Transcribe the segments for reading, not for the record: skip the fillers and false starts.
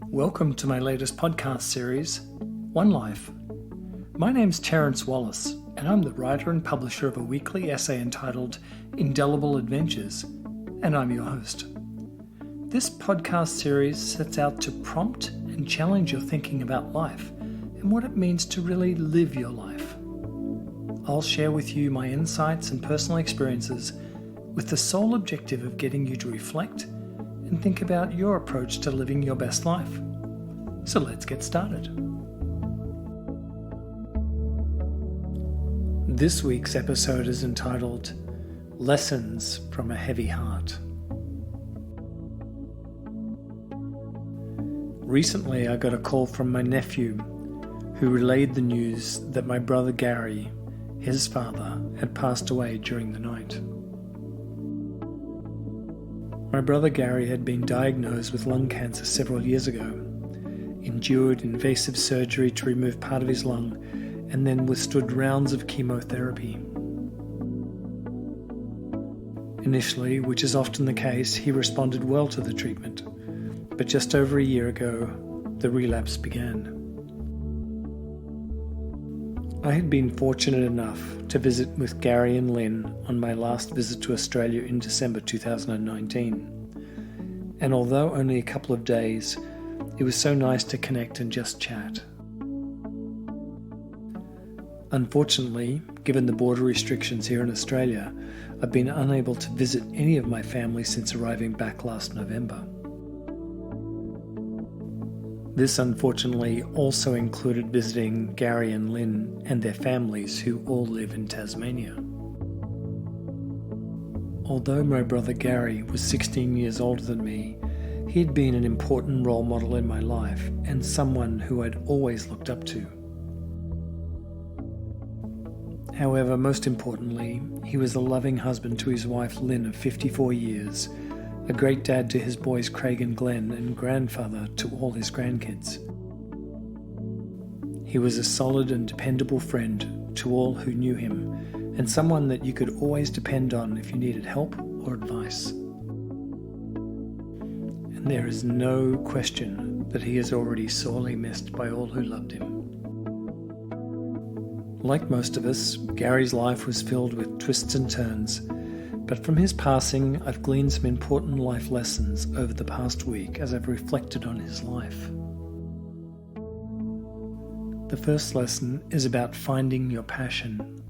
Welcome to my latest podcast series, One Life. My name's Terence Wallace, and I'm the writer and publisher of a weekly essay entitled Indelible Adventures, and I'm your host. This podcast series sets out to prompt and challenge your thinking about life and what it means to really live your life. I'll share with you my insights and personal experiences with the sole objective of getting you to reflect and think about your approach to living your best life. So let's get started. This week's episode is entitled Lessons from a Heavy Heart. Recently, I got a call from my nephew who relayed the news that my brother Gary, his father, had passed away during the night. My brother Gary had been diagnosed with lung cancer several years ago, endured invasive surgery to remove part of his lung, and then withstood rounds of chemotherapy. Initially, which is often the case, he responded well to the treatment, but just over a year ago, the relapse began. I had been fortunate enough to visit with Gary and Lynn on my last visit to Australia in December 2019, and although only a couple of days, it was so nice to connect and just chat. Unfortunately, given the border restrictions here in Australia, I've been unable to visit any of my family since arriving back last November. This unfortunately also included visiting Gary and Lynn and their families who all live in Tasmania. Although my brother Gary was 16 years older than me, he had been an important role model in my life and someone who I'd always looked up to. However, most importantly, he was a loving husband to his wife Lynn of 54 years, a great dad to his boys Craig and Glenn, and grandfather to all his grandkids. He was a solid and dependable friend to all who knew him, and someone that you could always depend on if you needed help or advice. And there is no question that he is already sorely missed by all who loved him. Like most of us, Gary's life was filled with twists and turns, but from his passing, I've gleaned some important life lessons over the past week as I've reflected on his life. The first lesson is about finding your passion.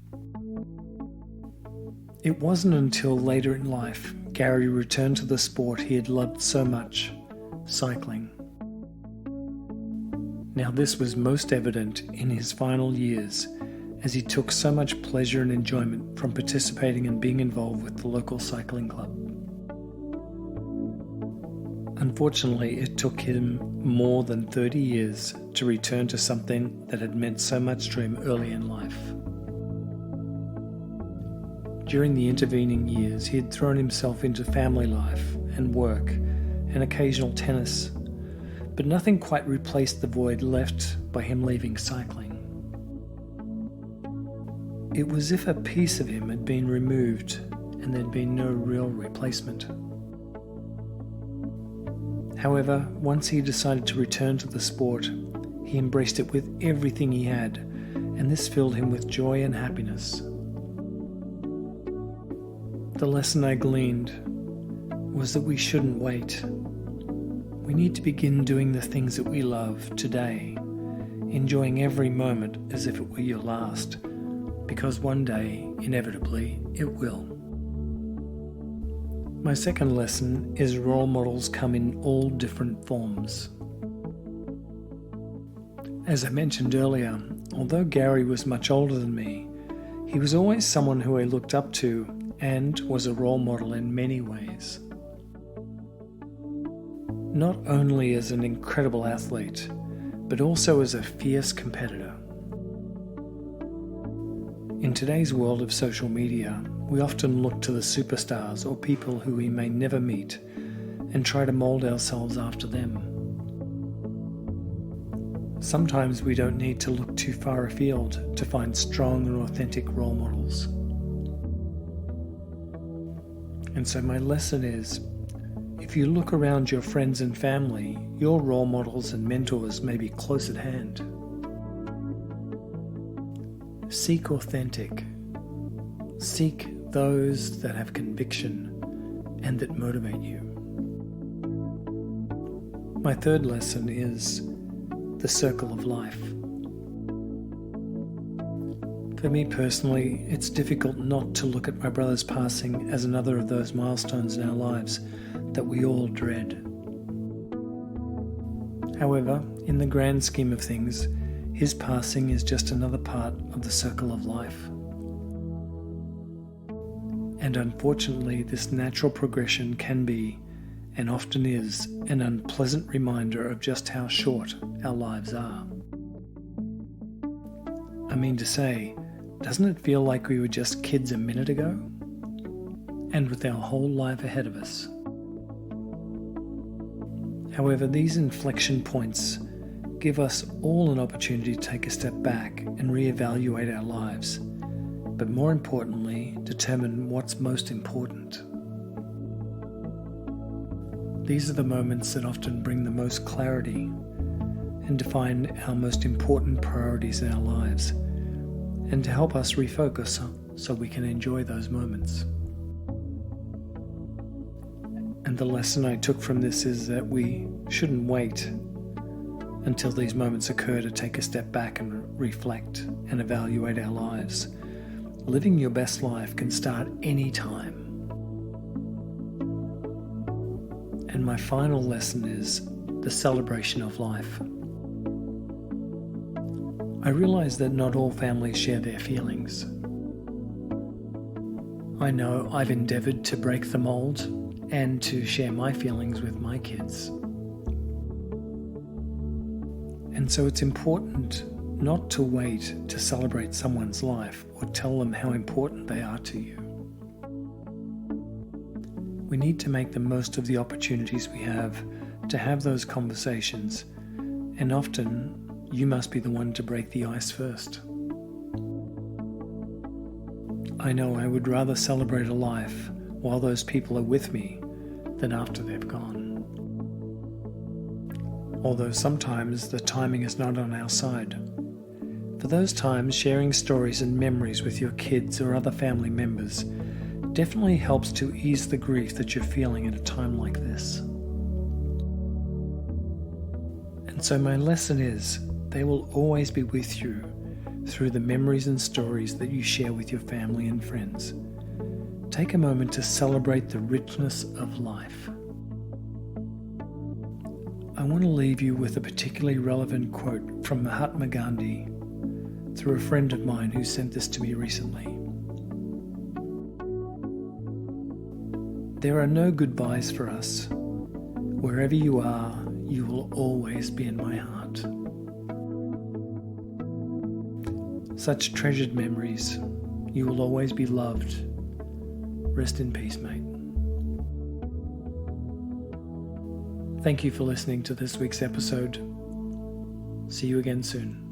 It wasn't until later in life Gary returned to the sport he had loved so much, cycling. Now this was most evident in his final years, as he took so much pleasure and enjoyment from participating and being involved with the local cycling club. Unfortunately, it took him more than 30 years to return to something that had meant so much to him early in life. During the intervening years, he had thrown himself into family life and work and occasional tennis, but nothing quite replaced the void left by him leaving cycling. It was as if a piece of him had been removed and there'd been no real replacement. However, once he decided to return to the sport, he embraced it with everything he had, and this filled him with joy and happiness. The lesson I gleaned was that we shouldn't wait. We need to begin doing the things that we love today, enjoying every moment as if it were your last, because one day, inevitably, it will. My second lesson is role models come in all different forms. As I mentioned earlier, although Gary was much older than me, he was always someone who I looked up to and was a role model in many ways. Not only as an incredible athlete, but also as a fierce competitor. In today's world of social media, we often look to the superstars or people who we may never meet and try to mold ourselves after them. Sometimes we don't need to look too far afield to find strong and authentic role models. And so my lesson is, If you look around your friends and family, your role models and mentors may be close at hand. Seek authentic. Seek those that have conviction and that motivate you. My third lesson is the circle of life. For me personally, it's difficult not to look at my brother's passing as another of those milestones in our lives that we all dread. However, in the grand scheme of things, his passing is just another part of the circle of life. And unfortunately, this natural progression can be, and often is, an unpleasant reminder of just how short our lives are. I mean to say, doesn't it feel like we were just kids a minute ago? And with our whole life ahead of us. However, these inflection points give us all an opportunity to take a step back and reevaluate our lives, but more importantly, determine what's most important. These are the moments that often bring the most clarity and define our most important priorities in our lives, and to help us refocus so we can enjoy those moments. And the lesson I took from this is that we shouldn't wait until these moments occur to take a step back and reflect and evaluate our lives. Living your best life can start any time. And my final lesson is the celebration of life. I realize that not all families share their feelings. I know I've endeavored to break the mold and to share my feelings with my kids. And so it's important not to wait to celebrate someone's life or tell them how important they are to you. We need to make the most of the opportunities we have to have those conversations, and often you must be the one to break the ice first. I know I would rather celebrate a life while those people are with me than after they've gone. Although sometimes the timing is not on our side. For those times, sharing stories and memories with your kids or other family members definitely helps to ease the grief that you're feeling at a time like this. And so my lesson is, they will always be with you through the memories and stories that you share with your family and friends. Take a moment to celebrate the richness of life. I want to leave you with a particularly relevant quote from Mahatma Gandhi through a friend of mine who sent this to me recently. There are no goodbyes for us. Wherever you are, you will always be in my heart. Such treasured memories. You will always be loved. Rest in peace, mate. Thank you for listening to this week's episode. See you again soon.